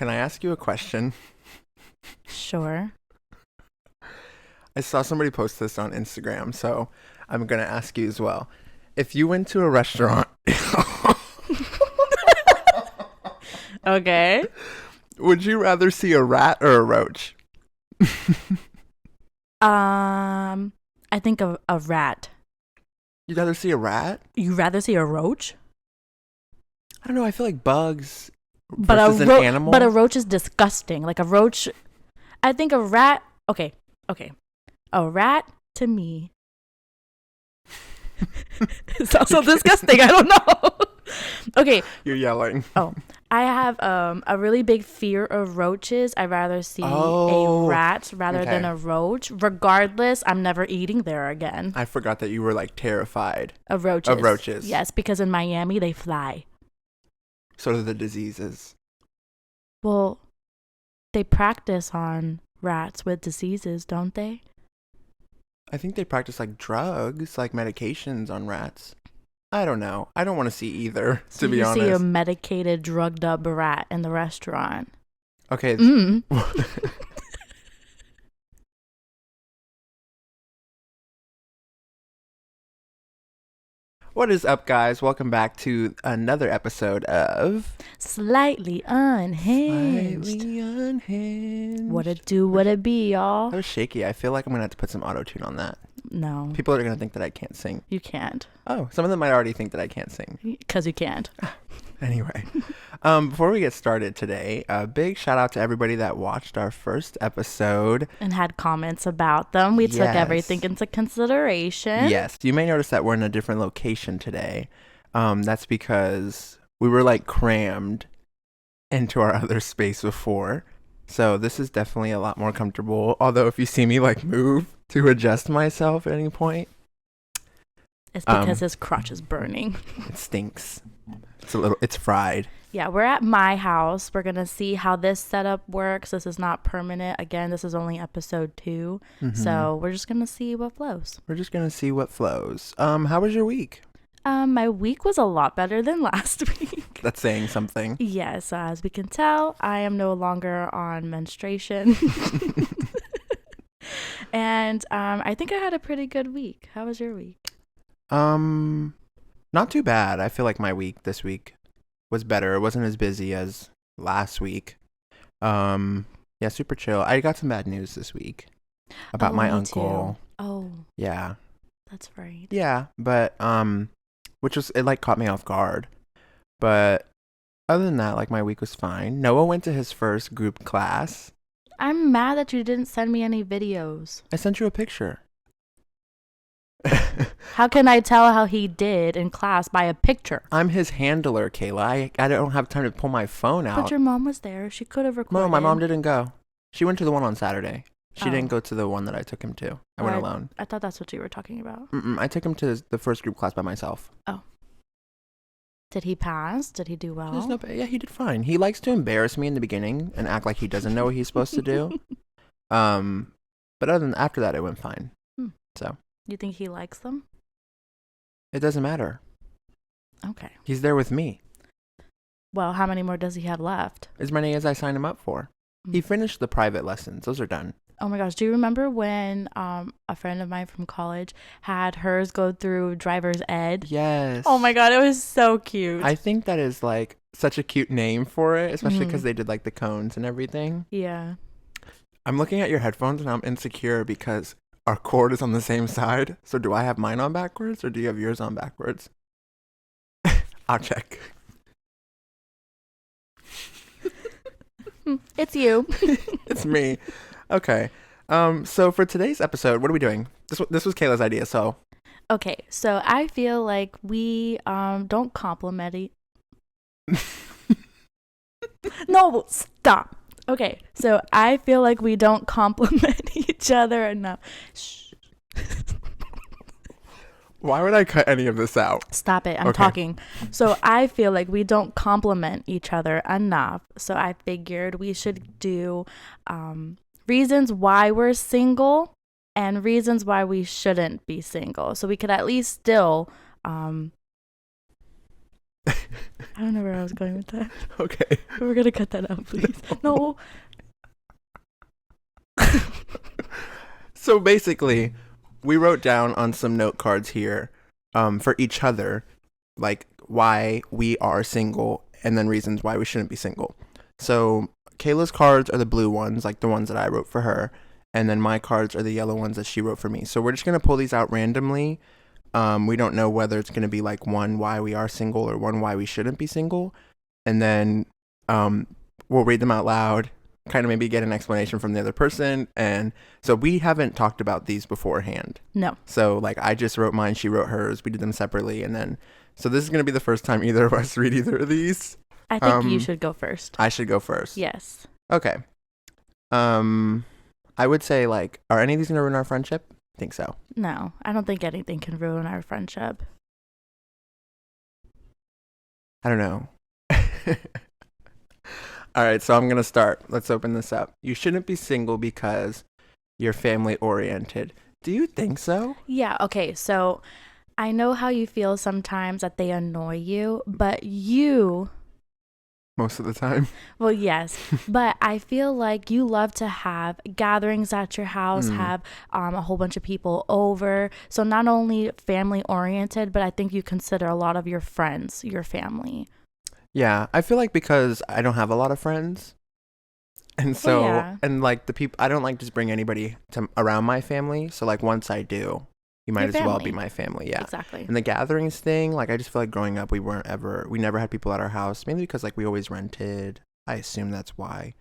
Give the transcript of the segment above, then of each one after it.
Can I ask you a question? Sure. I saw somebody post this on Instagram, so I'm going to ask you as well. If you went to a restaurant, Okay. would you rather see a rat or a roach? I think a rat. You'd rather see a rat? You rather see a roach? I don't know. I feel like bugs But versus an animal. but a roach is disgusting. Like a roach, I think a rat. Okay. A rat to me sounds so disgusting. I don't know. Okay. You're yelling. Oh, I have a really big fear of roaches. I'd rather see Oh, a rat rather than okay. a roach. Regardless, I'm never eating there again. I forgot that you were like terrified Of roaches. of roaches. Yes, because in Miami they fly. So do the diseases. Well, they practice on rats with diseases, don't they? I think they practice like drugs, like medications on rats. I don't know. I don't want to see either, So to be you honest. see a medicated, drugged up rat in the restaurant. Okay. Mm. What is up, guys? Welcome back to another episode of Slightly unhinged. Slightly Unhinged. What it do, what it be, y'all? That was shaky. I feel like I'm going to have to put some auto-tune on that. No, People are going to think that I can't sing. you can't. Oh, some of them might already think that I can't sing. Because you can't. Anyway, before we get started today, a big shout out to everybody that watched our first episode. And had comments about them. We took Yes. everything into consideration. Yes, you may notice that we're in a different location today. That's because we were like crammed into our other space before. So this is definitely a lot more comfortable. Although if you see me like move to adjust myself at any point, It's because his crotch is burning. it stinks. It's fried. Yeah, we're at my house. We're going to see how this setup works. This is not permanent. Again, this is only episode 2. Mhm. So we're just going to see what flows. We're just gonna see what flows. How was your week? My week was a lot better than last week. That's saying something. Yes, as we can tell, I am no longer on menstruation. And I think I had a pretty good week. How was your week? Not too bad. I feel like my week this week was better. It wasn't as busy as last week. Yeah, super chill. I got some bad news this week about my me uncle. too. Oh, Yeah. that's right. Yeah, but which was it like caught me off guard. But other than that, like my week was fine. Noah went to his first group class. I'm mad that you didn't send me any videos. I sent you a picture. How can I tell how he did in class by a picture? I'm his handler, Kayla. I don't have time to pull my phone out. But your mom was there. She could have recorded. No, my mom didn't go. She went to the one on Saturday. She Oh. didn't go to the one that I took him to. I went alone. I thought that's what you were talking about. I took him to the first group class by myself. Did he pass? Did he do well? Yeah, he did fine. He likes to embarrass me in the beginning and act like he doesn't know what he's supposed to do. But after that, it went fine. So You think he likes them? it doesn't matter. Okay. He's there with me. Well, how many more does he have left? As many as I signed him up for. He finished the private lessons. Those are done. Oh my gosh. Do you remember when a friend of mine from college had hers go through driver's ed? Yes. Oh my God. It was so cute. I think that is like such a cute name for it, especially Mhm. because they did like the cones and everything. Yeah. I'm looking at your headphones and I'm insecure because our cord is on the same side. So do I have mine on backwards or do you have yours on backwards? I'll check. It's you. It's me. Okay. So for today's episode, what are we doing? This was Kayla's idea, so Okay. So I feel like we don't compliment No, stop. Okay. So I feel like we don't compliment each other enough. Shh. why would I cut any of this out? Stop it. I'm Okay. talking. So I feel like we don't compliment each other enough. So I figured we should do reasons why we're single and reasons why we shouldn't be single. So we could at least still I don't know where I was going with that. Okay. We're gonna cut that out, please. No. So basically, we wrote down on some note cards here for each other, like why we are single and then reasons why we shouldn't be single. So Kayla's cards are the blue ones, like the ones that I wrote for her. And then my cards are the yellow ones that she wrote for me. So we're just going to pull these out randomly. We don't know whether it's going to be like one, why we are single or one, why we shouldn't be single. And then we'll read them out loud, kind of maybe get an explanation from the other person. And so we haven't talked about these beforehand. No. So like I just wrote mine, she wrote hers. We did them separately. And then, so this is going to be the first time either of us read either of these. I think you should go first. I should go first. Yes. Okay. I would say like, are any of these going to ruin our friendship? I think so. No, I don't think anything can ruin our friendship. I don't know. All right, so I'm going to start. Let's open this up. You shouldn't be single because you're family oriented. Do you think so? Yeah, okay. So I know how you feel sometimes that they annoy you, but Most of the time. well, yes, but I feel like you love to have gatherings at your house, have a whole bunch of people over. So not only family oriented, but I think you consider a lot of your friends your family. Yeah, I feel like because I don't have a lot of friends. And so, yeah. and like the people, I don't like just bring anybody around my family. So like once I do, you might Your as well be family. my family. Yeah. Exactly. And the gatherings thing, like I just feel like growing up, we never had people at our house, mainly because like we always rented. I assume that's why.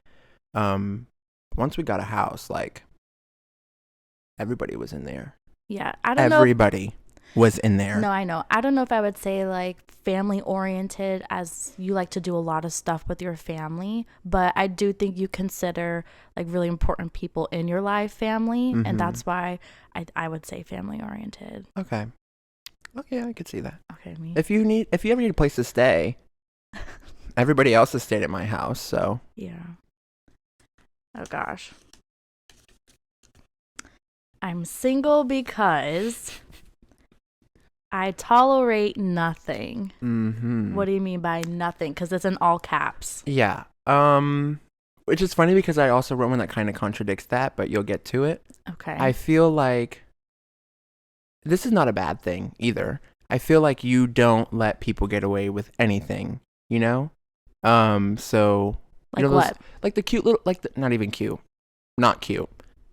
Once we got a house, like everybody was in there. Yeah, I don't know. Everybody was in there. No, I know. I don't know if I would say like family oriented as you like to do a lot of stuff with your family, but I do think you consider like really important people in your life family, and that's why I would say family oriented. Okay. Okay, I could see that. Okay, me. If you ever need a place to stay, everybody else has stayed at my house, so. Yeah. Oh gosh. I'm single because I tolerate nothing. What do you mean by nothing? Because it's in all caps. Yeah. Which is funny because I also wrote one that kind of contradicts that, but you'll get to it. Okay. I feel like this is not a bad thing either. I feel like you don't let people get away with anything, you know? So like you know, what? like the cute little, not even cute, not cute.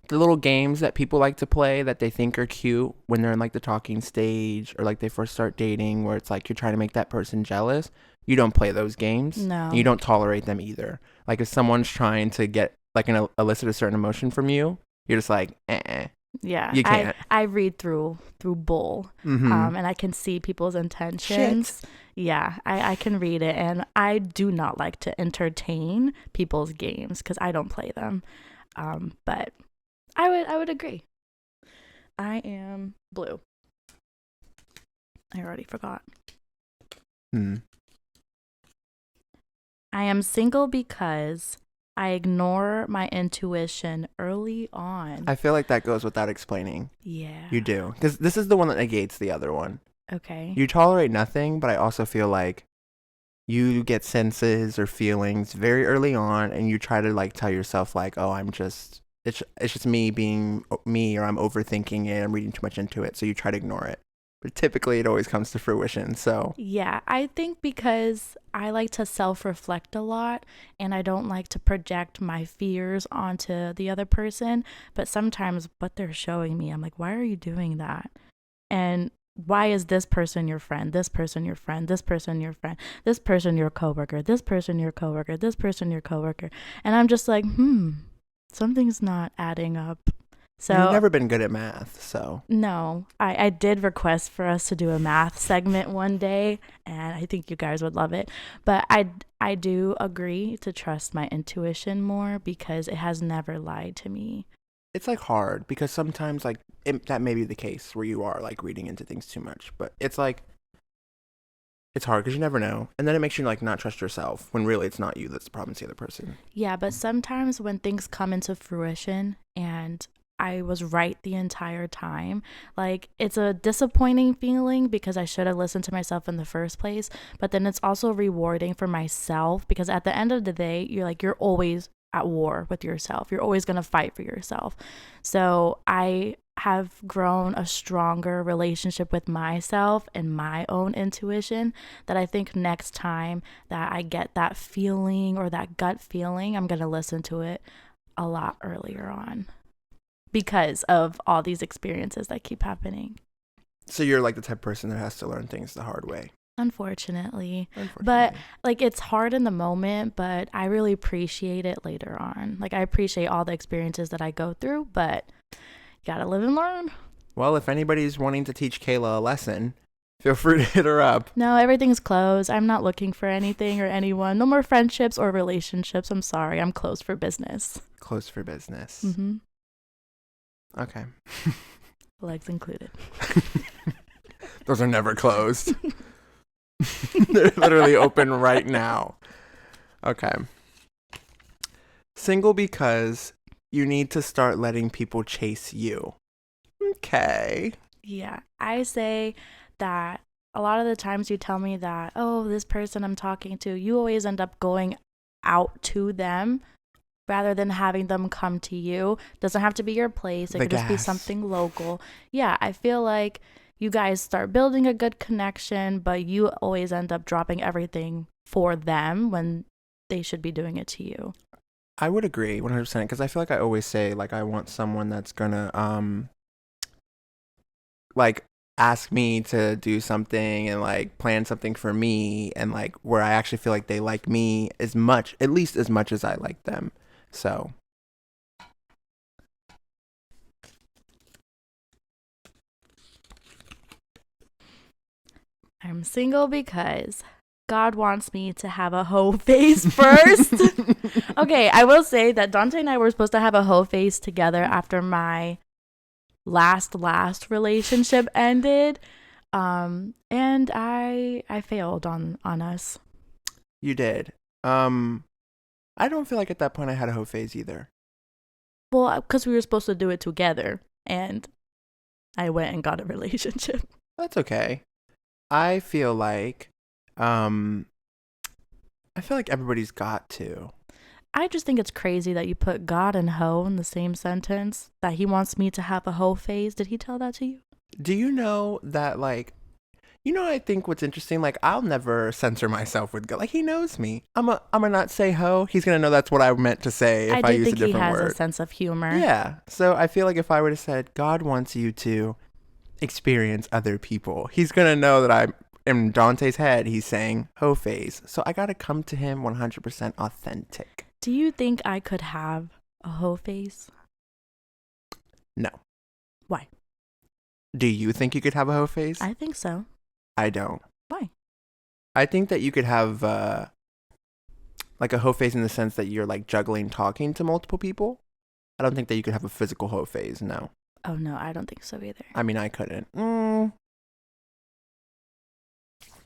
The little games that people like to play that they think are cute when they're in like the talking stage or like they first start dating, where it's like you're trying to make that person jealous. You don't play those games. No. And you don't tolerate them either. Like if someone's trying to get like elicit a certain emotion from you, you're just like, Yeah, you can't. I read through bull, and I can see people's intentions. Shit. Yeah, I can read it, and I do not like to entertain people's games because I don't play them. But I would agree. I am blue. I already forgot. I am single because I ignore my intuition early on. I feel like that goes without explaining. Yeah. You do. Because this is the one that negates the other one. Okay. You tolerate nothing, but I also feel like you get senses or feelings very early on, and you try to like tell yourself like, oh, it's just me being me, or I'm overthinking it, I'm reading too much into it, so you try to ignore it. But typically it always comes to fruition, so. Yeah, I think because I like to self-reflect a lot and I don't like to project my fears onto the other person, but sometimes what they're showing me, I'm like, why are you doing that? And why is this person your friend? This person your friend? This person your friend? This person your coworker? This person your coworker? This person your coworker? And I'm just like, something's not adding up. So You've never been good at math, so. No, I did request for us to do a math segment one day, and I think you guys would love it. But I do agree to trust my intuition more because it has never lied to me. It's like hard because sometimes like that may be the case where you are like reading into things too much, but it's like it's hard because you never know, and then it makes you like not trust yourself when really it's not you that's the problem, it's the other person. Yeah, but sometimes when things come into fruition and I was right the entire time. Like, it's a disappointing feeling because I should have listened to myself in the first place, but then it's also rewarding for myself because at the end of the day, you're always at war with yourself. You're always going to fight for yourself. So I have grown a stronger relationship with myself and my own intuition that I think next time that I get that feeling or that gut feeling, I'm going to listen to it a lot earlier on because of all these experiences that keep happening. So you're like the type of person that has to learn things the hard way. Unfortunately. But like, it's hard in the moment, but I really appreciate it later on. Like, I appreciate all the experiences that I go through, but you gotta live and learn. Well, if anybody's wanting to teach Kayla a lesson, feel free to hit her up. No, everything's closed. I'm not looking for anything or anyone. No more friendships or relationships. I'm sorry. I'm closed for business. Closed for business. Mm-hmm. Okay. Legs included. Those are never closed. They're literally open right now. Okay. Single because you need to start letting people chase you. Okay. Yeah. I say that a lot of the times you tell me that, oh, this person I'm talking to, you always end up going out to them rather than having them come to you. Doesn't have to be your place. It could just be something local. Yeah. I feel like you guys start building a good connection, but you always end up dropping everything for them when they should be doing it to you. I would agree 100% because I feel like I always say, like, I want someone that's gonna, like, ask me to do something and, like, plan something for me and, like, where I actually feel like they like me at least as much as I like them. So. I'm single because God wants me to have a hoe face first. Okay, I will say that Dante and I were supposed to have a hoe face together after my last relationship ended. And I failed on us. You did. I don't feel like at that point I had a hoe phase either. Well, because we were supposed to do it together, and I went and got a relationship. That's okay. I feel like everybody's got to. I just think it's crazy that you put God and hoe in the same sentence, that he wants me to have a hoe phase. Did he tell that to you? Do you know that, like, I think what's interesting, like, I'll never censor myself with God. Like, he knows me. I'm gonna not say hoe. He's gonna know that's what I meant to say if I use a different word. I do think he has a sense of humor. Yeah. So I feel like if I would have said, God wants you to experience other people, he's gonna know that I'm in Dante's head. He's saying hoe phase. So I gotta come to him 100% authentic. Do you think I could have a hoe phase? No. Why? Do you think you could have a hoe phase? I think so. I don't. Why? I think that you could have like a hoe phase in the sense that you're like juggling talking to multiple people. I don't think that you could have a physical hoe phase. No. Oh no, I don't think so either. I mean, I couldn't.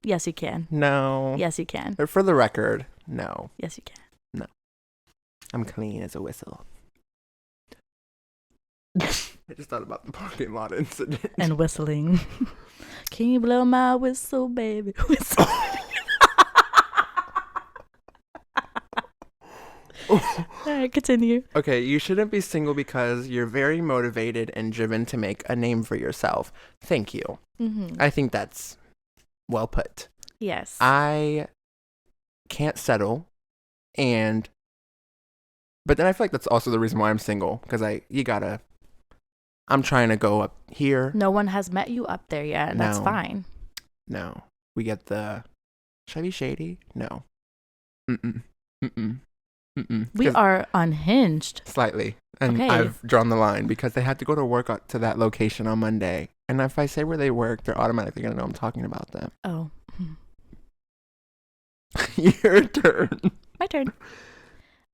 Yes, you can. No. Yes, you can. But for the record, no. Yes, you can. No. I'm clean as a whistle. I just thought about the parking lot incident. And whistling. Can you blow my whistle, baby? Whistle. All right, continue. Okay, you shouldn't be single because you're very motivated and driven to make a name for yourself. Thank you. Mm-hmm. I think that's well put. Yes. I can't settle, but then I feel like that's also the reason why I'm single, because I'm trying to go up here. No one has met you up there yet, and that's fine. No. We get should I be shady? No. Mm-mm. Mm-mm. Mm-mm. We are unhinged. Slightly. And okay. I've drawn the line because they had to go to work to that location on Monday. And if I say where they work, they're automatically going to know I'm talking about them. Oh. Your turn. My turn.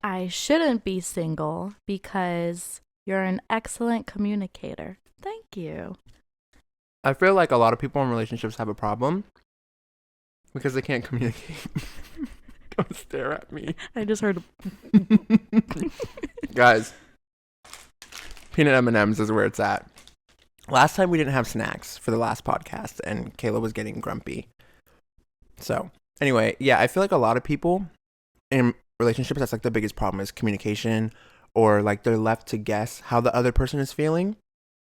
I shouldn't be single because you're an excellent communicator. Thank you. I feel like a lot of people in relationships have a problem because they can't communicate. Don't stare at me. I just heard. Guys, Peanut M&Ms is where it's at. Last time we didn't have snacks for the last podcast, and Kayla was getting grumpy. So, anyway, yeah, I feel like a lot of people in relationships, that's like the biggest problem is communication, or like they're left to guess how the other person is feeling.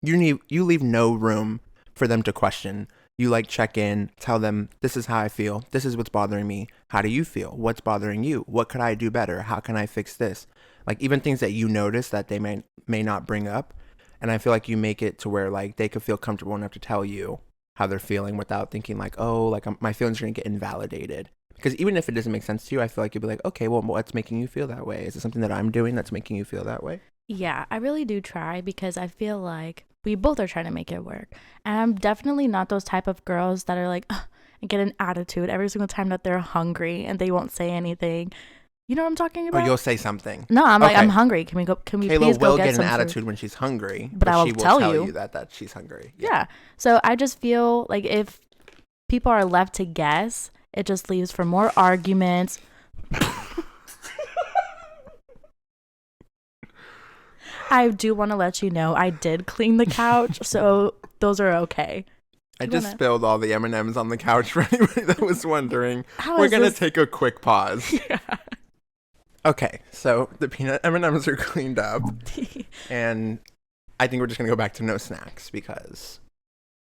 You leave no room for them to question. You like check in, tell them this is how I feel, this is what's bothering me. How do you feel? What's bothering you? What could I do better? How can I fix this? Like even things that you notice that they may not bring up. And I feel like you make it to where like they could feel comfortable enough to tell you how they're feeling without thinking like, oh, like my feelings are gonna get invalidated. Because even if it doesn't make sense to you, I feel like you'd be like, okay, well, what's making you feel that way? Is it something that I'm doing that's making you feel that way? Yeah, I really do try because I feel like we both are trying to make it work. And I'm definitely not those type of girls that are like, "Ugh," and get an attitude every single time that they're hungry and they won't say anything. You know what I'm talking Or about? you'll say something. No, I'm like, Okay. I'm hungry. Can we go? Can we Kayla please go will get get an some food? attitude when she's hungry, But I will she will tell tell you. you that she's hungry. Yeah. So I just feel like if people are left to guess, it just leaves for more arguments. I do want to let you know I did clean the couch, so those are okay. I just spilled all the M&Ms on the couch for anybody that was wondering. We're going to take a quick pause. Yeah. Okay, so the peanut M&Ms are cleaned up, and I think we're just going to go back to no snacks because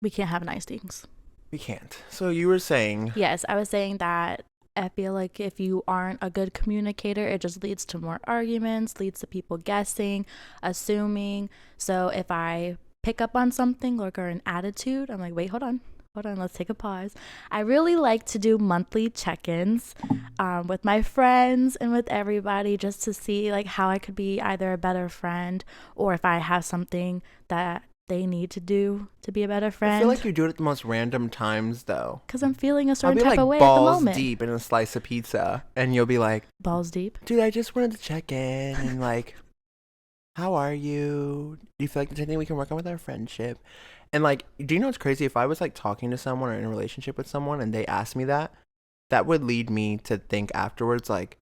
We can't have nice things. we can't. So you were saying... Yes, I was saying that I feel like if you aren't a good communicator, it just leads to more arguments, leads to people guessing, assuming. So if I pick up on something like or an attitude, I'm like, wait, hold on, let's take a pause. I really like to do monthly check-ins with my friends and with everybody just to see like how I could be either a better friend or if I have something that they need to do to be a better friend. I feel like you do it at the most random times, though. Because I'm feeling a certain I'll be type like of way at the balls moment. deep in a slice of pizza, and you'll be like, Balls deep? dude, I just wanted to check in, and like, how are you? Do you feel like there's anything we can work on with our friendship? And like, do you know what's crazy? If I was like talking to someone or in a relationship with someone and they asked me that, that would lead me to think afterwards, like,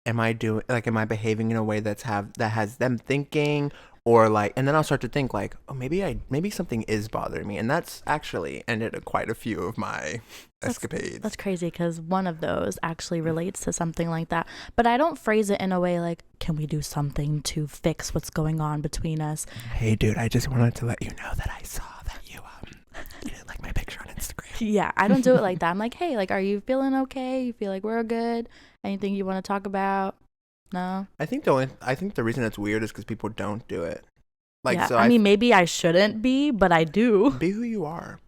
am I behaving in a way that has them thinking? Or like, and then I'll start to think like, oh, maybe something is bothering me, and that's actually ended quite a few of my escapades. That's crazy because one of those actually relates to something like that. But I don't phrase it in a way like, can we do something to fix what's going on between us? Hey, dude, I just wanted to let you know that I saw that you didn't like my picture on Instagram. Yeah, I don't do it like that. I'm like, hey, like, are you feeling okay? You feel like we're good? Anything you want to talk about? No. I think the reason it's weird is because people don't do it. Like, yeah, so I mean, maybe I shouldn't be, but I do. Be who you are.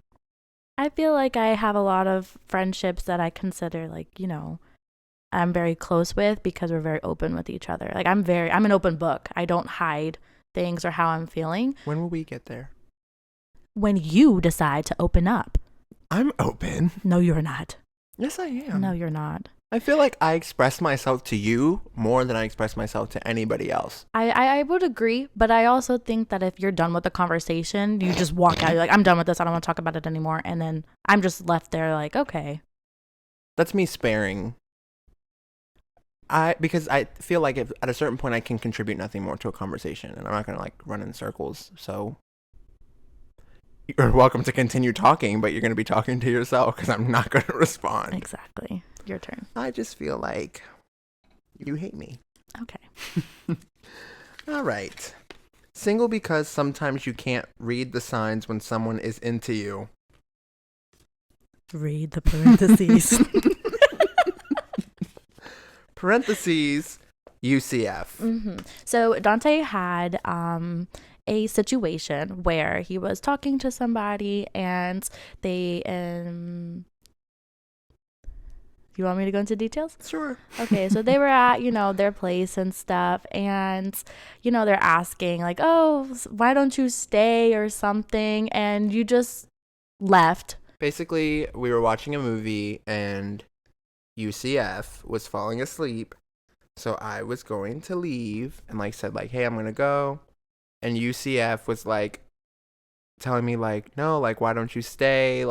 I feel like I have a lot of friendships that I consider like, you know, I'm very close with because we're very open with each other. Like I'm an open book. I don't hide things or how I'm feeling. When will we get there? When you decide to open up. I'm open. No, you're not. Yes, I am. No, you're not. I feel like I express myself to you more than I express myself to anybody else. I would agree, but I also think that if you're done with the conversation, you just walk out. You're like, I'm done with this. I don't want to talk about it anymore. And then I'm just left there like, okay. That's me sparing. Because I feel like if at a certain point I can contribute nothing more to a conversation, and I'm not going to like run in circles. So you're welcome to continue talking, but you're going to be talking to yourself because I'm not going to respond. Exactly. Your turn. I just feel like you hate me. Okay. All right. Single because sometimes you can't read the signs when someone is into you. Read the parentheses. Parentheses, UCF. Mm-hmm. So Dante had a situation where he was talking to somebody and they you want me to go into details? Sure. Okay, so they were at, their place and stuff, and, they're asking, like, oh, why don't you stay or something, and you just left. Basically, we were watching a movie, and UCF was falling asleep, so I was going to leave, and, said, hey, I'm gonna go, and UCF was, telling me, no, why don't you stay,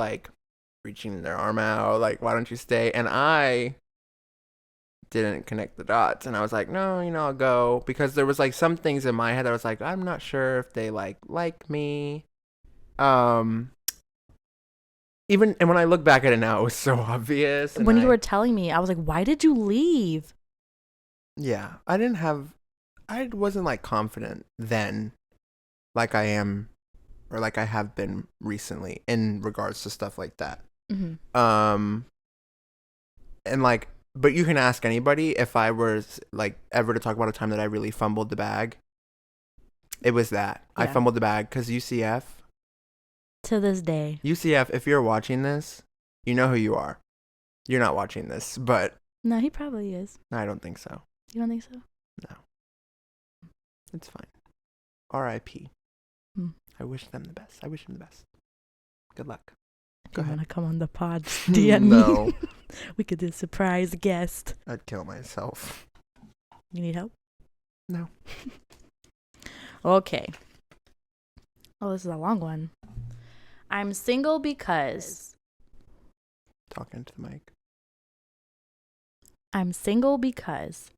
reaching their arm out, why don't you stay? And I didn't connect the dots, and I was like, no, I'll go, because there was like some things in my head that I was like, I'm not sure if they like me. Um, Even and when I look back at it now, it was so obvious. And When you were telling me, I was like, why did you leave? yeah, I wasn't like confident then, like I am, or like I have been recently in regards to stuff like that. Mm-hmm. And like, but you can ask anybody, if I was like ever to talk about a time that I really fumbled the bag, it was that. I Yeah. fumbled the bag because To this day. UCF, if you're watching this, you know who you are. You're not watching this, but No, he probably is. I don't think so. You don't think so? No. It's fine. R.I.P. Hmm. I wish them the best. I wish them the best. Good luck. If Go you ahead. want to come on the pod, DM No. me. We could do a surprise guest. I'd kill myself. You need help? No. Okay. Oh, this is a long one. I'm single because Talking to the mic. I'm single because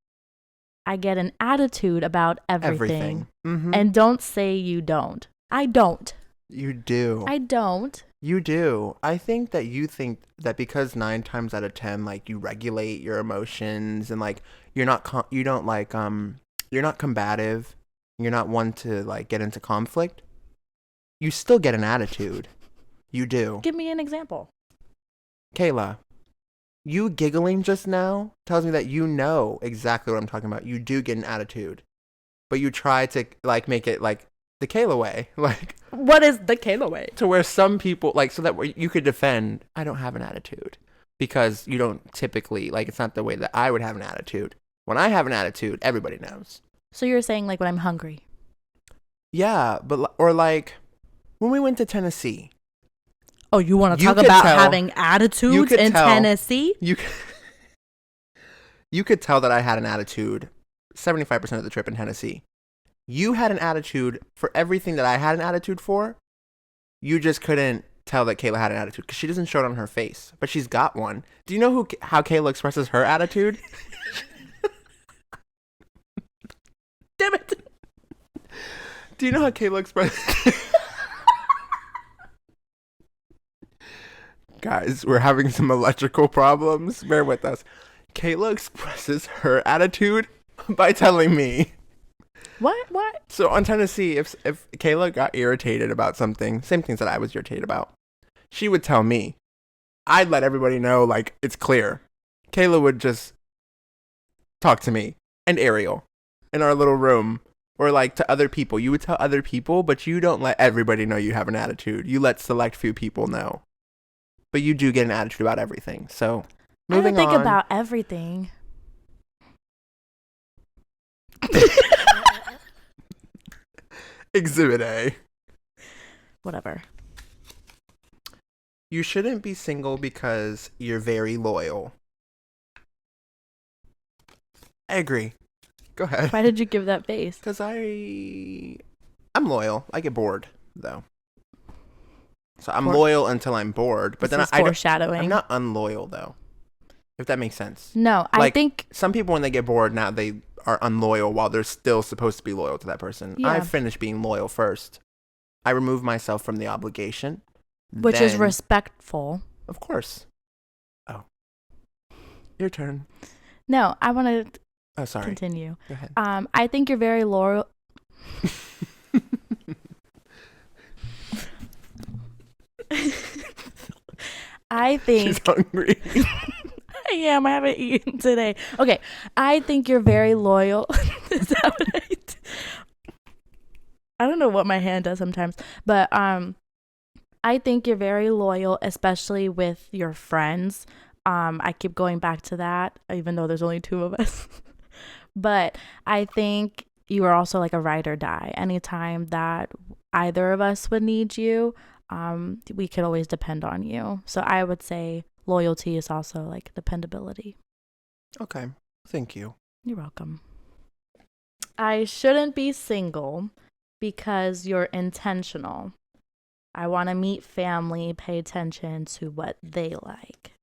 I get an attitude about everything. Mm-hmm. And don't say you don't. I don't. You do. I don't. You do. I think that you think that because 9 times out of 10, like, you regulate your emotions, and like you're not you're not combative. You're not one to like get into conflict. You still get an attitude. You do. Give me an example. Kayla, you giggling just now tells me that you know exactly what I'm talking about. You do get an attitude, but you try to like make it like the Kayla way, like What is the Kayla way? to where some people like, so that you could defend, I don't have an attitude, because you don't typically, like, it's not the way that I would have an attitude. When I have an attitude, everybody knows. So you're saying like when I'm hungry. Yeah, but or like when we went to Tennessee. Oh, you want to You talk could about tell- having attitudes could in tell- Tennessee? You could tell that I had an attitude 75% of the trip in Tennessee. You had an attitude for everything that I had an attitude for. You just couldn't tell that Kayla had an attitude because she doesn't show it on her face, but she's got one. Do you know how Kayla expresses her attitude? Damn it. Do you know how Kayla expresses? Guys, we're having some electrical problems. Bear with us. Kayla expresses her attitude by telling me. What? So on Tennessee, if Kayla got irritated about something, same things that I was irritated about, she would tell me. I'd let everybody know, like, it's clear. Kayla would just talk to me and Ariel in our little room, or like to other people. You would tell other people, but you don't let everybody know you have an attitude. You let select few people know. But you do get an attitude about everything. So, moving on. I don't think about everything. Exhibit A. Whatever. You shouldn't be single because you're very loyal. I agree. Go ahead. Why did you give that face? Because I'm loyal. I get bored, though. So I'm loyal until I'm bored. But This then is foreshadowing. I'm not unloyal, though. If that makes sense. No, Like, I think some people, when they get bored, now they are unloyal while they're still supposed to be loyal to that person. Yeah. I finished being loyal first. I remove myself from the obligation. which is Then- respectful. Of course. Oh. Your turn. No, I want to Oh, sorry. continue. Go ahead. I think you're very loyal. I think She's hungry. I am. I haven't eaten today. Okay. I think you're very loyal. Is that what I don't know what my hand does sometimes, but I think you're very loyal, especially with your friends. I keep going back to that, even though there's only 2 of us. But I think you are also like a ride or die. Anytime that either of us would need you, we could always depend on you. So I would say loyalty is also like dependability. Okay. Thank you. You're welcome. I shouldn't be single because you're intentional. I want to meet family, pay attention to what they like.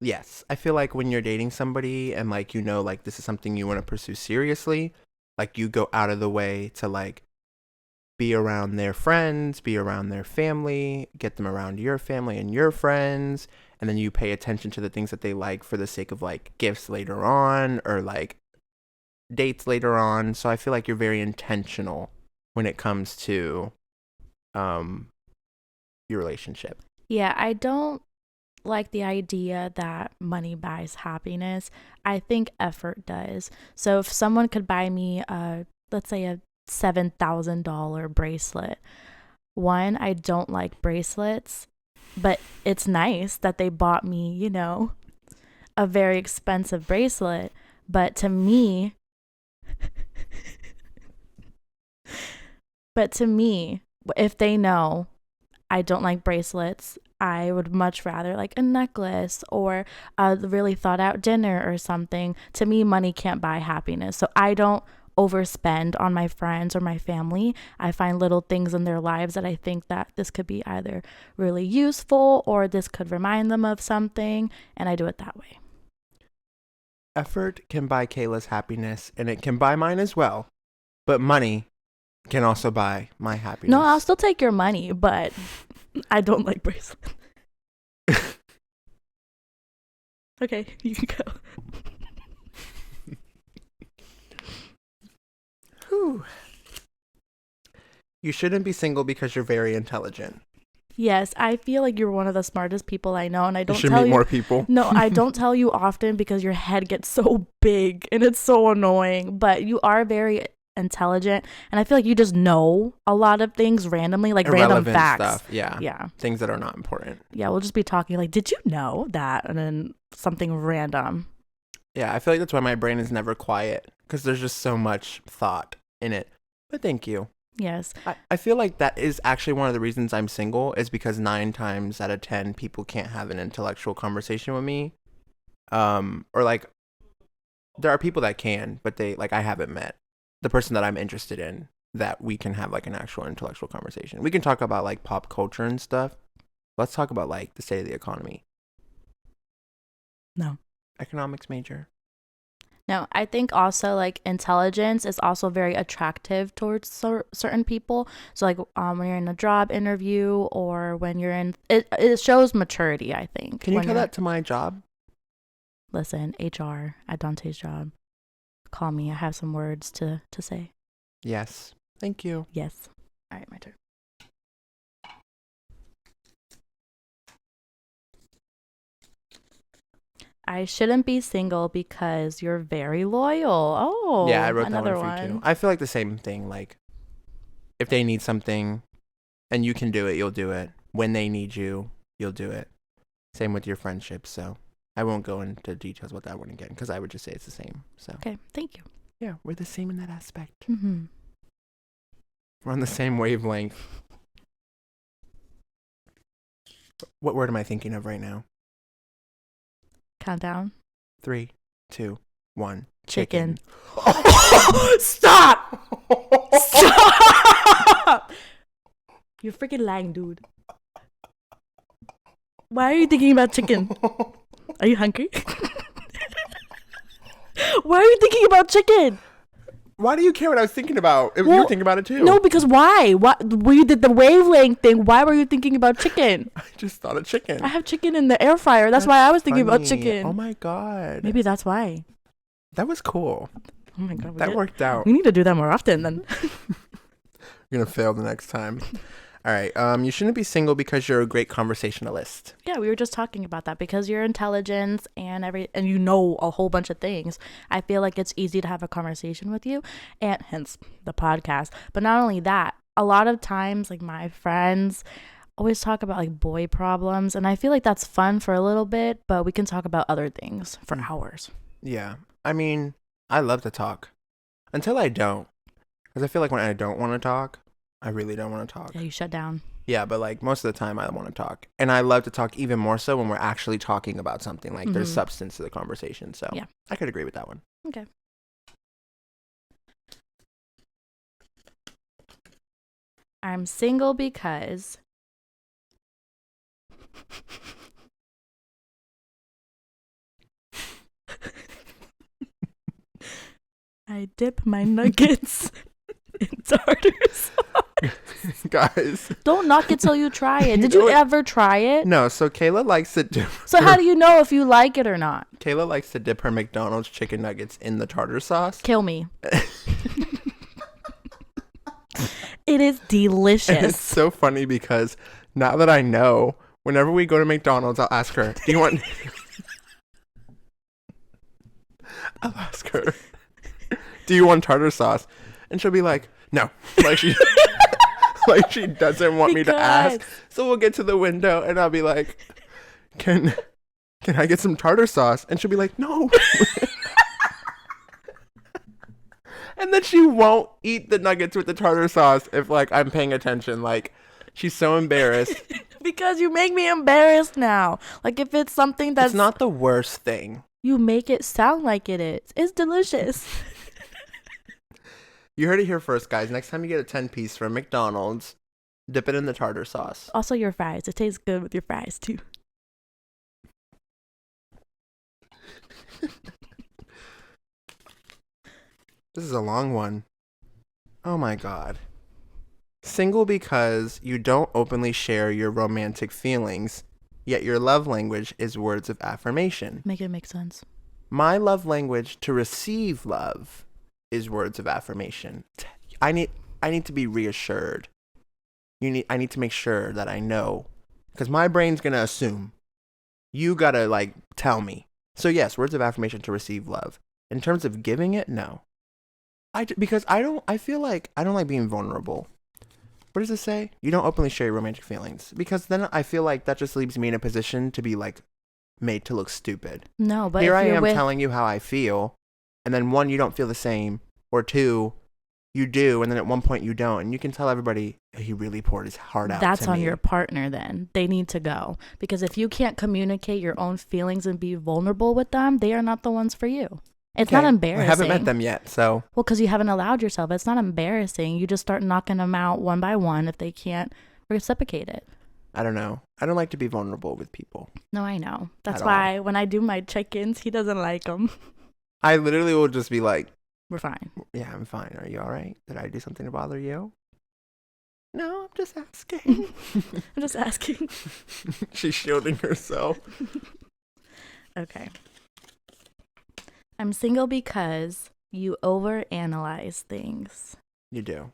Yes, I feel like when you're dating somebody and like like this is something you want to pursue seriously, like you go out of the way to like be around their friends, be around their family, get them around your family and your friends, and then you pay attention to the things that they like for the sake of like gifts later on or like dates later on. So I feel like you're very intentional when it comes to um your relationship. Yeah, I don't like the idea that money buys happiness. I think effort does. So if someone could buy me let's say a $7,000 bracelet. One, I don't like bracelets, but it's nice that they bought me, a very expensive bracelet. But to me, if they know I don't like bracelets, I would much rather like a necklace or a really thought out dinner or something. To me, money can't buy happiness. So I don't overspend on my friends or my family. I find little things in their lives that I think that this could be either really useful or this could remind them of something, and I do it that way. Effort can buy Kayla's happiness and it can buy mine as well. But money can also buy my happiness. No, I'll still take your money, but I don't like bracelets. Okay, you can go. Whew. You shouldn't be single because you're very intelligent. Yes, I feel like you're one of the smartest people I know, and I You don't should tell meet you. more people. No, I don't tell you often because your head gets so big and it's so annoying. But you are very intelligent, and I feel like you just know a lot of things randomly, like random Irrelevant facts. stuff. Yeah. Yeah, Things that are not important. yeah. We'll just be talking like, "Did you know that?" And then something random. Yeah, I feel like that's why my brain is never quiet because there's just so much thought in it. But thank you. Yes. I feel like that is actually one of the reasons I'm single is because 9 times out of 10 people can't have an intellectual conversation with me. Or like there are people that can, but they like I haven't met the person that I'm interested in that we can have like an actual intellectual conversation. We can talk about like pop culture and stuff. Let's talk about like the state of the economy. No. Economics major. No, I think also like intelligence is also very attractive towards certain people. So like when you're in a job interview or when you're in it shows maturity, I think. Can you tell that to my job? Listen, HR at Dante's job. Call me. I have some words to say. Yes. Thank you. Yes. All right, my turn. I shouldn't be single because you're very loyal. Oh, Yeah, I wrote that another one for you too. I feel like the same thing. Like, if they need something and you can do it, you'll do it. When they need you, you'll do it. Same with your friendships. So I won't go into details about that one again because I would just say it's the same. So Okay, thank you. yeah, we're the same in that aspect. Mm-hmm. We're on the same wavelength. What word am I thinking of right now? Countdown. 3, 2, 1. Chicken. Stop! Stop! You're freaking lying, dude. Why are you thinking about chicken? Are you hungry? Why are you thinking about chicken? Why do you care what I was thinking about? You were thinking about it too. No, because why? What we did the wavelength thing. Why were you thinking about chicken? I just thought of chicken. I have chicken in the air fryer. That's why I was thinking about funny. chicken. Oh my god. Maybe that's why. That was cool. Oh my god. That worked out. We need to do that more often then. You're gonna fail the next time. All right. You shouldn't be single because you're a great conversationalist. Yeah, we were just talking about that because your intelligence and you know a whole bunch of things. I feel like it's easy to have a conversation with you, and hence the podcast. But not only that, a lot of times like my friends always talk about like boy problems, and I feel like that's fun for a little bit, but we can talk about other things for hours. Yeah. I mean, I love to talk until I don't, because I feel like when I don't want to talk, I really don't want to talk. Yeah, you shut down. Yeah, but like most of the time I want to talk. And I love to talk even more so when we're actually talking about something. Like there's substance to the conversation. So yeah, I could agree with that one. Okay. I'm single because I dip my nuggets in tartar sauce. Guys. Don't knock it till you try it. Did you ever try it? No, so Kayla likes to dip. So how do you know if you like it or not? Kayla likes to dip her McDonald's chicken nuggets in the tartar sauce. Kill me. It is delicious. And it's so funny because now that I know, whenever we go to McDonald's, I'll ask her, do you want... I'll ask her, do you want tartar sauce? And she'll be like, no. Like she, like she doesn't want me to ask. So we'll get to the window and I'll be like, can I get some tartar sauce? And she'll be like, no. And then she won't eat the nuggets with the tartar sauce if like I'm paying attention. Like she's so embarrassed. Because you make me embarrassed now. Like if it's something that's... It's not the worst thing. You make it sound like it is. It's delicious. You heard it here first, guys. Next time you get a 10-piece from McDonald's, dip it in the tartar sauce. Also your fries. It tastes good with your fries too. This is a long one. Oh my God. Single because you don't openly share your romantic feelings, yet your love language is words of affirmation. Make it make sense. My love language to receive love is words of affirmation. I need to be reassured. I need to make sure that I know, because my brain's gonna assume. You gotta like tell me. So yes, words of affirmation to receive love. In terms of giving it, no. Because I feel like I don't like being vulnerable. What does it say? You don't openly share your romantic feelings. Because then I feel like that just leaves me in a position to be like made to look stupid. No, but here if I you're am telling you how I feel, and then one, you don't feel the same, or two, you do, and then at one point you don't, and you can tell everybody he really poured his heart out. That's to on me. your partner then. They need to go. Because if you can't communicate your own feelings and be vulnerable with them, they are not the ones for you. It's not embarrassing. I haven't met them yet, so. Well, because you haven't allowed yourself. It's not embarrassing. You just start knocking them out one by one if they can't reciprocate it. I don't know. I don't like to be vulnerable with people. No, I know. That's why when I do my check-ins, he doesn't like them. I literally will just be like, we're fine. Yeah, I'm fine. Are you all right? Did I do something to bother you? No, I'm just asking. I'm just asking. She's shielding herself. Okay. I'm single because you overanalyze things. You do.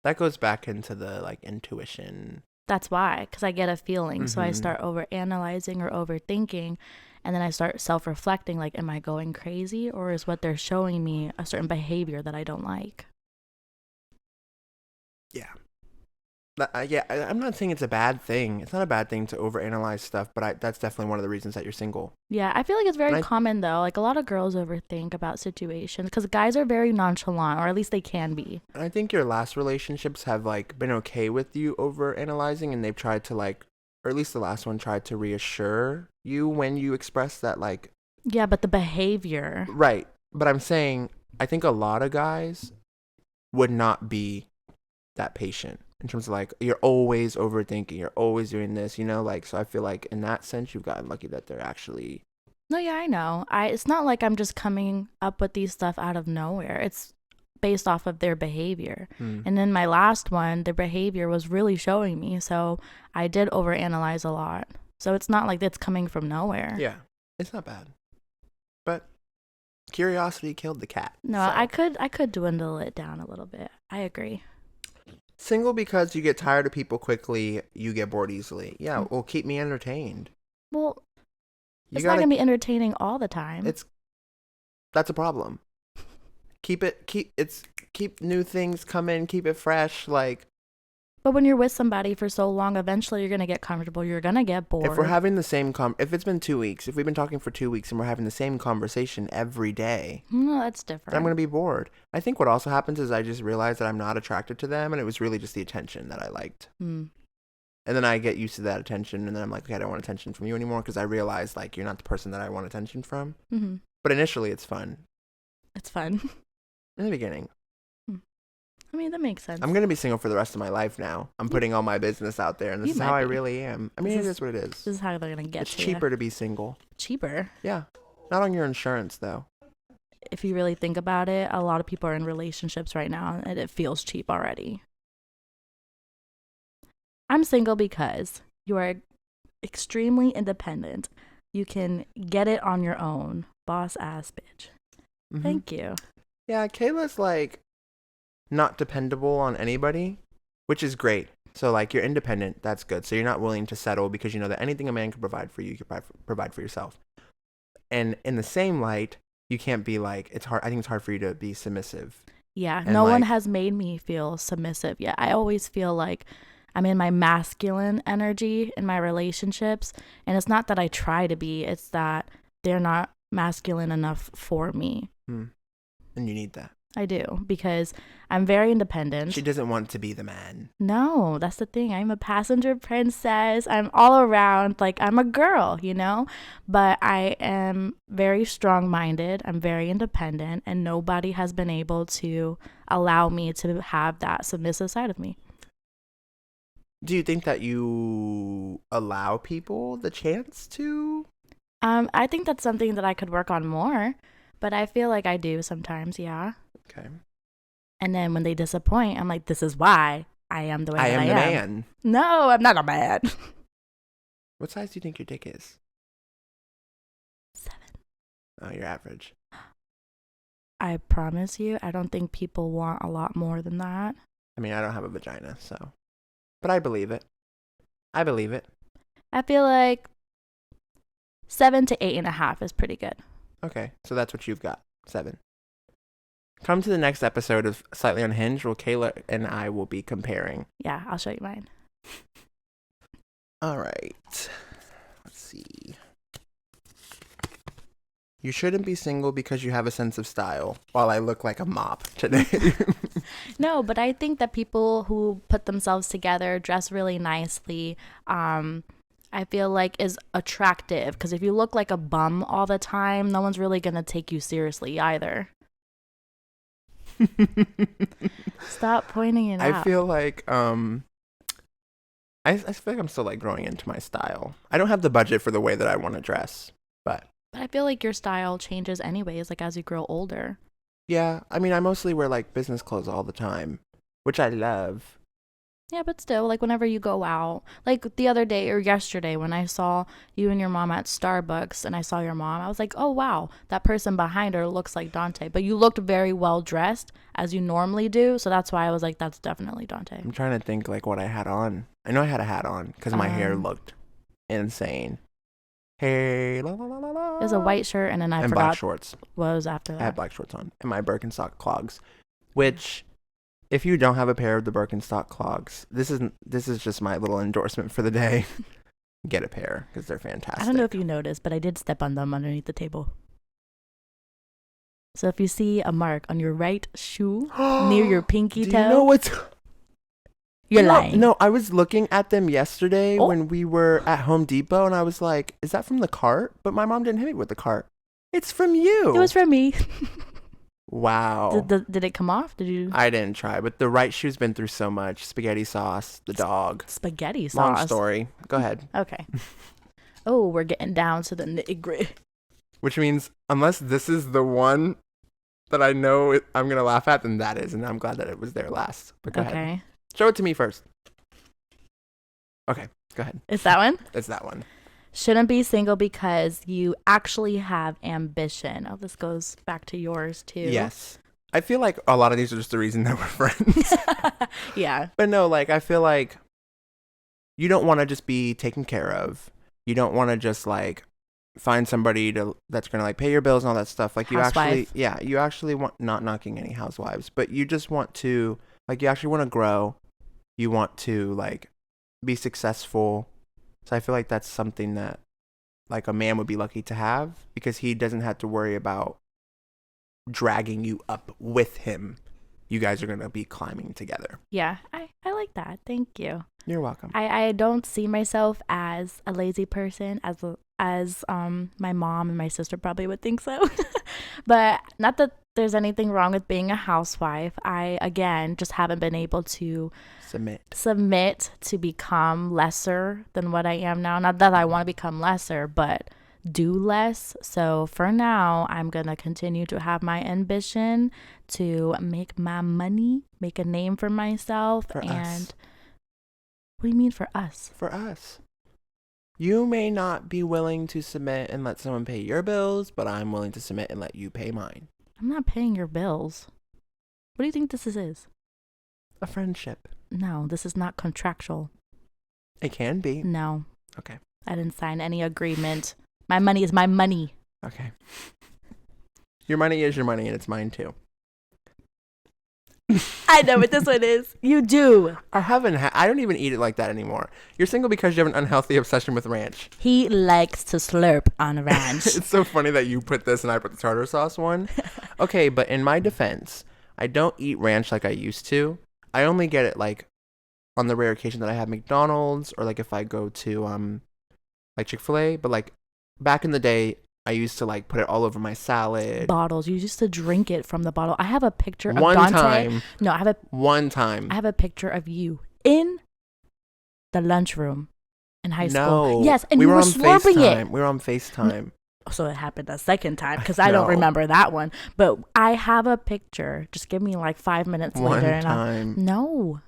That goes back into the like intuition. That's why, because I get a feeling. So I start overanalyzing or overthinking, and then I start self-reflecting, like, am I going crazy, or is what they're showing me a certain behavior that I don't like? Yeah. I'm not saying it's a bad thing. It's not a bad thing to overanalyze stuff, but that's definitely one of the reasons that you're single. Yeah, I feel like it's very common, though. Like, a lot of girls overthink about situations because guys are very nonchalant, or at least they can be. And I think your last relationships have, like, been okay with you overanalyzing, and they've tried to, like, or at least the last one tried to reassure you when you express that, like... Yeah, but the behavior... Right. But I'm saying, I think a lot of guys would not be that patient. In terms of like, you're always overthinking, you're always doing this, you know, like, so I feel like in that sense, you've gotten lucky that they're actually. No, yeah, I know. It's not like I'm just coming up with these stuff out of nowhere. It's based off of their behavior. And then my last one, their behavior was really showing me. So I did overanalyze a lot. So it's not like it's coming from nowhere. Yeah, it's not bad. But curiosity killed the cat. No, so. I could dwindle it down a little bit. I agree. Single because you get tired of people quickly, you get bored easily. Yeah, well, keep me entertained. Well, it's not going to be entertaining all the time. That's a problem. Keep new things coming, keep it fresh, like. But when you're with somebody for so long, eventually you're going to get comfortable. You're going to get bored. If we're having the same if it's been 2 weeks, if we've been talking for 2 weeks and we're having the same conversation every day. No, that's different. I'm going to be bored. I think what also happens is I just realize that I'm not attracted to them, and it was really just the attention that I liked. And then I get used to that attention, and then I'm like, okay, I don't want attention from you anymore, because I realize, like, you're not the person that I want attention from. But initially, it's fun. It's fun. In the beginning. I mean, that makes sense. I'm going to be single for the rest of my life now. I'm putting all my business out there, and this is how I really am. I mean, it is what it is. This is how they're going to get It's cheaper to be single. Cheaper? Yeah. Not on your insurance, though. if you really think about it, a lot of people are in relationships right now and it feels cheap already. I'm single because you are extremely independent. You can get it on your own. Boss ass bitch. Mhm. Thank you. Yeah, Kayla's like not dependable on anybody, which is great. So like you're independent, that's good. So you're not willing to settle because you know that anything a man can provide for you, you can provide for yourself. And in the same light, you can't be like, it's hard. I think it's hard for you to be submissive. Yeah, And no one like, has made me feel submissive yet. I always feel like I'm in my masculine energy in my relationships. And it's not that I try to be, it's that they're not masculine enough for me. and you need that. I do, because I'm very independent. She doesn't want to be the man. No, that's the thing. I'm a passenger princess. I'm all around, like, I'm a girl, you know? But I am very strong minded. I'm very independent, and nobody has been able to allow me to have that submissive side of me. Do you think that you allow people the chance to? I think that's something that I could work on more, but I feel like I do sometimes, yeah. Okay. And then when they disappoint, I'm like, this is why I am the way I that am I the am. man. No, I'm not a man. What size do you think your dick is? 7. Oh, you're average. I promise you, I don't think people want a lot more than that. I mean, I don't have a vagina, so. But I believe it. I believe it. I feel like 7 to 8.5 is pretty good. Okay, so that's what you've got. 7. Come to the next episode of Slightly Unhinged where Kayla and I will be comparing. Yeah, I'll show you mine. All right. Let's see. You shouldn't be single because you have a sense of style, while I look like a mop today. No, but I think that people who put themselves together, dress really nicely, I feel like is attractive. Because if you look like a bum all the time, no one's really going to take you seriously either. Stop pointing it out. I feel like I feel like I'm still like growing into my style. I don't have the budget for the way that I want to dress, but I feel like your style changes anyways, like as you grow older. yeah, I mean I mostly wear like business clothes all the time, which I love. Yeah, but still, like whenever you go out, like the other day or yesterday when I saw you and your mom at Starbucks and I saw your mom, I was like, oh wow, that person behind her looks like Dante. But you looked very well dressed as you normally do. So that's why I was like, that's definitely Dante. I'm trying to think like what I had on. I know I had a hat on because my hair looked insane. Hey, la la la la la. There's a white shirt and then I and forgot black shorts. what was after that. I had black shorts on and my Birkenstock clogs, which if you don't have a pair of the Birkenstock clogs, this is just my little endorsement for the day. Get a pair because they're fantastic. I don't know if you noticed, but I did step on them underneath the table. So if you see a mark on your right shoe near your pinky Do toe, you know what's... you're lying. No, I was looking at them yesterday Oh. when we were at Home Depot, and I was like, is that from the cart? But my mom didn't hit me with the cart. It's from you. It was from me. Wow. Did it come off? Did you? I didn't try, but the right shoe's been through so much. Spaghetti sauce, the dog. Spaghetti sauce. Long story. Go ahead. Okay. Oh, we're getting down to the nitty-gritty. Which means, unless this is the one that I know I'm going to laugh at, then that is. And I'm glad that it was there last. But go ahead. Okay. Show it to me first. Okay, go ahead. It's that one? It's that one. Shouldn't be single because you actually have ambition. Oh, this goes back to yours too. Yes. I feel like a lot of these are just the reason that we're friends. Yeah. But no, like, I feel like you don't want to just be taken care of. You don't want to just, like, find somebody that's going to, like, pay your bills and all that stuff. Like, you Housewife. you actually want, not knocking any housewives, but you just want to, like, you actually want to grow. You want to, like, be successful. So I feel like that's something that, like, a man would be lucky to have because he doesn't have to worry about dragging you up with him. You guys are going to be climbing together. Yeah. I like that. Thank you. You're welcome. I don't see myself as a lazy person as my mom and my sister probably would think so. But not that there's anything wrong with being a housewife. I again just haven't been able to submit to become lesser than what I am now. Not that I want to become lesser, but do less. So for now, I'm going to continue to have my ambition to make my money, make a name for myself. For and us. What do you mean for us? For us. You may not be willing to submit and let someone pay your bills, but I'm willing to submit and let you pay mine. I'm not paying your bills. What do you think this is? A friendship. No, this is not contractual. It can be. No. Okay. I didn't sign any agreement. My money is my money. Okay. Your money is your money, and it's mine too. I know what this one is. You do. I don't even eat it like that anymore. You're single because you have an unhealthy obsession with ranch. He likes to slurp on ranch. It's so funny that you put this and I put the tartar sauce one. Okay, but in my defense, I don't eat ranch like I used to. I only get it like on the rare occasion that I have McDonald's or like if I go to like Chick-fil-A. But like back in the day, I used to like put it all over my salad. Bottles. You used to drink it from the bottle. I have a picture of One Dante. time. No, One time. I have a picture of you in the lunchroom in high school. No. Yes, and we you were were on slurping FaceTime. it. We were on FaceTime. So it happened a second time because I don't No. remember that one. But I have a picture. Just give me like 5 minutes One later. time. No.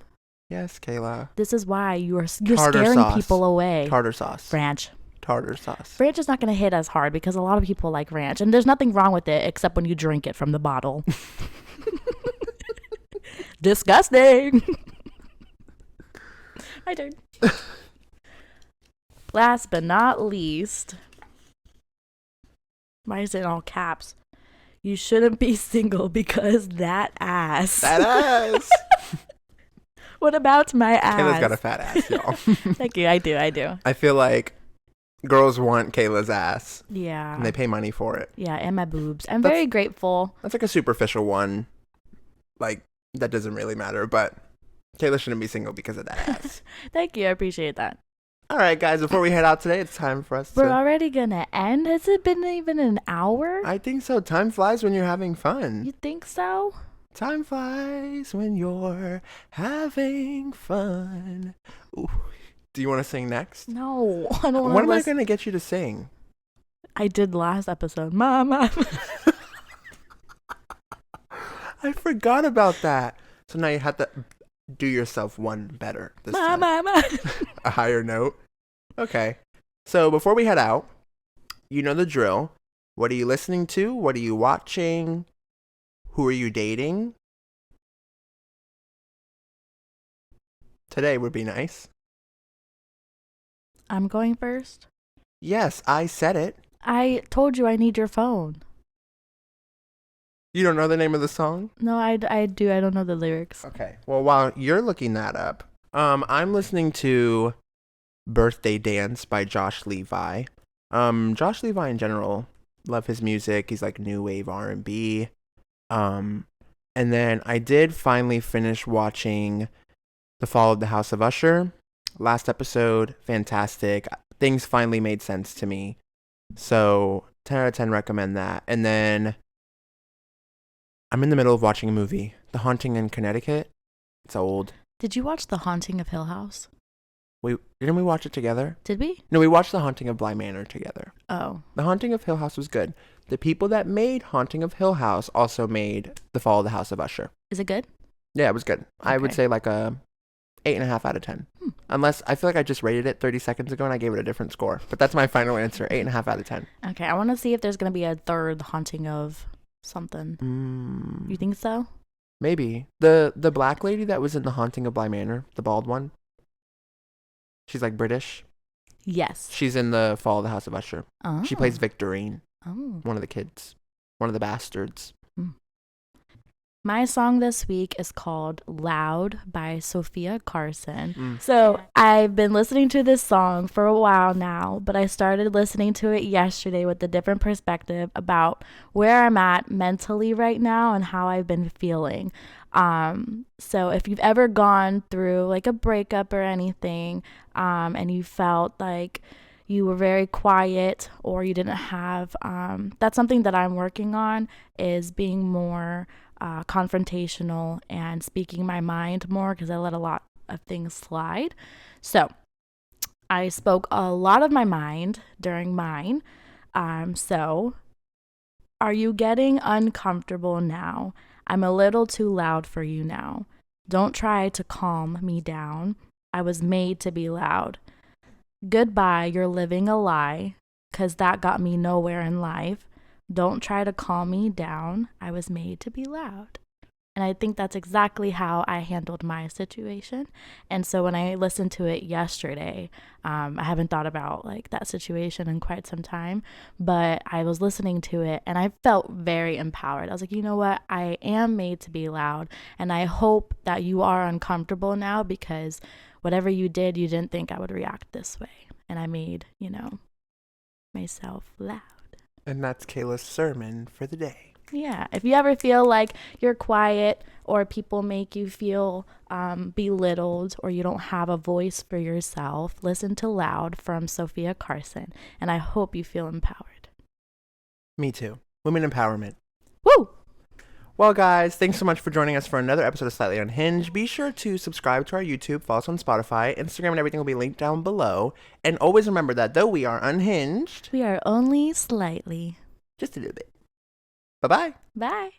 Yes, Kayla. This is why you're Tartar scaring sauce. people away. Tartar sauce. Ranch. Tartar sauce. Ranch is not going to hit as hard because a lot of people like ranch. And there's nothing wrong with it except when you drink it from the bottle. Disgusting. My turn. Last but not least. Why is it in all caps? You shouldn't be single because that ass. That ass. What about my ass? Kayla's got a fat ass, y'all. Thank you. I do. I feel like girls want Kayla's ass. Yeah. And they pay money for it. Yeah, and my boobs. I'm very grateful. That's like a superficial one. Like, that doesn't really matter, but Kayla shouldn't be single because of that ass. Thank you. I appreciate that. All right, guys, before we head out today, it's time for us We're already going to end? Has it been even an hour? I think so. Time flies when you're having fun. You think so? Time flies when you're having fun. Ooh. Do you want to sing next? No. I don't want What am I going to get you to sing? I did last episode. Mama. I forgot about that. So now you have to do yourself one better this time. Mama. A higher note. Okay. So before we head out, you know the drill. What are you listening to? What are you watching? Who are you dating? Today would be nice. I'm going first. Yes, I said it. I told you I need your phone. You don't know the name of the song? No, I do. I don't know the lyrics. Okay. Well, while you're looking that up, I'm listening to Birthday Dance by Josh Levi. Josh Levi in general, love his music. He's like new wave R&B. And then I did finally finish watching The Fall of the House of Usher. Last episode, fantastic. Things finally made sense to me. So 10 out of 10 recommend that. And then I'm in the middle of watching a movie, The Haunting in Connecticut. It's old. Did you watch The Haunting of Hill House? Didn't we watch it together? Did we? No, we watched The Haunting of Bly Manor together. Oh. The Haunting of Hill House was good. The people that made Haunting of Hill House also made The Fall of the House of Usher. Is it good? Yeah, it was good. I would Okay. say like a 8.5 out of 10. Unless I feel like I just rated it 30 seconds ago and I gave it a different score. But that's my final answer. 8.5 out of 10. Okay, I want to see if there's going to be a third Haunting of something. You think so? Maybe. The black lady that was in The Haunting of Bly Manor, the bald one. She's like British. Yes. She's in The Fall of the House of Usher. Oh. She plays Victorine, Oh. one of the kids. One of the bastards. My song this week is called Loud by Sophia Carson. So I've been listening to this song for a while now, but I started listening to it yesterday with a different perspective about where I'm at mentally right now and how I've been feeling. So if you've ever gone through like a breakup or anything, and you felt like you were very quiet or you didn't have, that's something that I'm working on, is being more confrontational and speaking my mind more, because I let a lot of things slide. So I spoke a lot of my mind during mine. So, are you getting uncomfortable now? I'm a little too loud for you now. Don't try to calm me down. I was made to be loud. Goodbye, you're living a lie, 'cause that got me nowhere in life. Don't try to calm me down. I was made to be loud. And I think that's exactly how I handled my situation. And so when I listened to it yesterday, I haven't thought about like that situation in quite some time, but I was listening to it and I felt very empowered. I was like, you know what? I am made to be loud. And I hope that you are uncomfortable now because whatever you did, you didn't think I would react this way. And I made, myself loud. And that's Kayla's sermon for the day. Yeah, if you ever feel like you're quiet or people make you feel belittled or you don't have a voice for yourself, listen to Loud from Sophia Carson, and I hope you feel empowered. Me too. Women empowerment. Woo! Well, guys, thanks so much for joining us for another episode of Slightly Unhinged. Be sure to subscribe to our YouTube, follow us on Spotify, Instagram, and everything will be linked down below. And always remember that though we are unhinged, We are only slightly. just a little bit. Bye-bye. Bye.